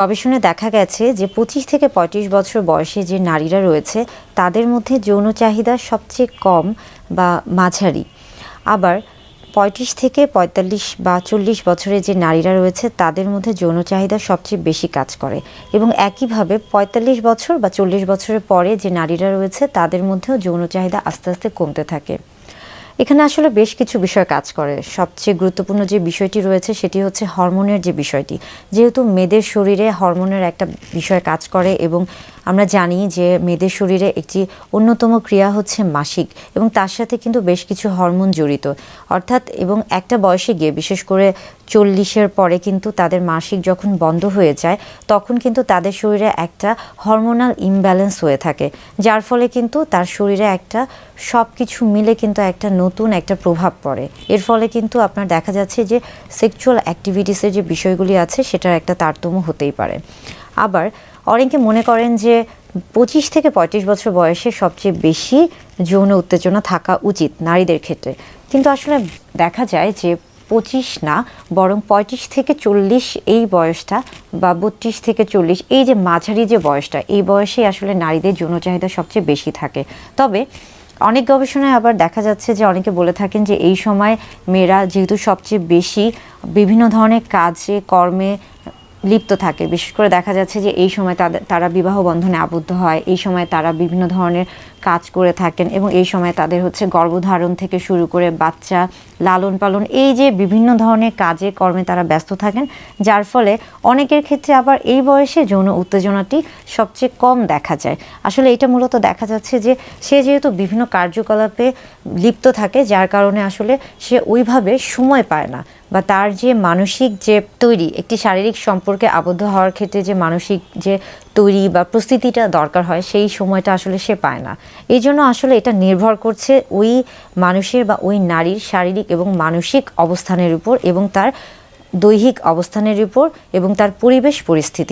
গবেষণায় দেখা গেছে যে 25 থেকে 35 বছর বয়সে যে নারীরা রয়েছে তাদের মধ্যে যৌন চাহিদা সবচেয়ে কম বা মাঝারি। আবার 35 থেকে 45 বা 40 বছরের যে নারীরা রয়েছে তাদের মধ্যে যৌন চাহিদা সবচেয়ে বেশি কাজ করে, এবং একইভাবে 45 বছর বা 40 বছরের পরে যে নারীরা রয়েছে তাদের মধ্যেও যৌন চাহিদা আস্তে আস্তে কমতে থাকে। এখানে আসলে বেশ কিছু বিষয় কাজ করে। সবচেয়ে গুরুত্বপূর্ণ যে বিষয়টি রয়েছে সেটি হচ্ছে হরমোনের যে বিষয়টি। যেহেতু মেয়েদের শরীরে হরমোনের একটা বিষয় কাজ করে, এবং আমরা জানি যে মেয়েদের শরীরে একটি অন্যতম ক্রিয়া হচ্ছে মাসিক, এবং তার সাথে কিন্তু বেশ কিছু হরমোন জড়িত। অর্থাৎ এবং একটা বয়সে গিয়ে বিশেষ করে 40-এর পরে কিন্তু তাদের মাসিক যখন বন্ধ হয়ে যায় তখন কিন্তু তাদের শরীরে একটা হরমোনাল ইমব্যালেন্স হয়ে থাকে, যার ফলে কিন্তু তার শরীরে একটা সব কিছু মিলে কিন্তু একটা নতুন একটা প্রভাব পড়ে। এর ফলে কিন্তু আপনার দেখা যাচ্ছে যে সেক্সুয়াল অ্যাক্টিভিটিসের যে বিষয়গুলি আছে সেটার একটা তারতম্য হতেই পারে। আবার অনেকে মনে করেন যে 25 থেকে 35 বছর বয়সে সবচেয়ে বেশি যৌন উত্তেজনা থাকা উচিত নারীদের ক্ষেত্রে, কিন্তু আসলে দেখা যায় যে 25 না, বরং 35 থেকে 40 এই বয়সটা, বা 32 থেকে 40 এই যে মাঝারি যে বয়সটা, এই বয়সে আসলে নারীদের যৌন চাহিদা সবচেয়ে বেশি থাকে। তবে অনেক গবেষণায় আবার দেখা যাচ্ছে যে অনেকে বলে থাকেন যে এই সময় মেয়েরা যেহেতু সবচেয়ে বেশি বিভিন্ন ধরনের কাজে কর্মে লিপ্ত থাকে, বিশেষ করে দেখা যাচ্ছে যে এই সময় তারা বিবাহ বন্ধনে আবদ্ধ হয়, এই সময় তারা বিভিন্ন ধরনের কাজ করে থাকেন, এবং এই সময় তাদের হচ্ছে গর্ভধারণ থেকে শুরু করে বাচ্চা লালন পালন, এই যে বিভিন্ন ধরনের কাজে কর্মে তারা ব্যস্ত থাকেন, যার ফলে অনেকের ক্ষেত্রে আবার এই বয়সে যৌন উত্তেজনাটি সবচেয়ে কম দেখা যায়। আসলে এটা মূলত দেখা যাচ্ছে যে সে যেহেতু বিভিন্ন কার্যকলাপে লিপ্ত থাকে, যার কারণে আসলে সে ওইভাবে সময় পায় না, বা তার যে মানসিক যে তৈরি, একটি শারীরিক সম্পর্কে আবদ্ধ হওয়ার ক্ষেত্রে যে মানসিক যে তৈরি বা প্রস্তুতিটা দরকার হয় সেই সময়টা আসলে সে পায় না। এই জন্য আসলে এটা নির্ভর করছে ওই মানুষের বা ওই নারীর শারীরিক এবং মানসিক অবস্থানের উপর, এবং তার দৈহিক অবস্থানের উপর, এবং তার পরিবেশ পরিস্থিতি।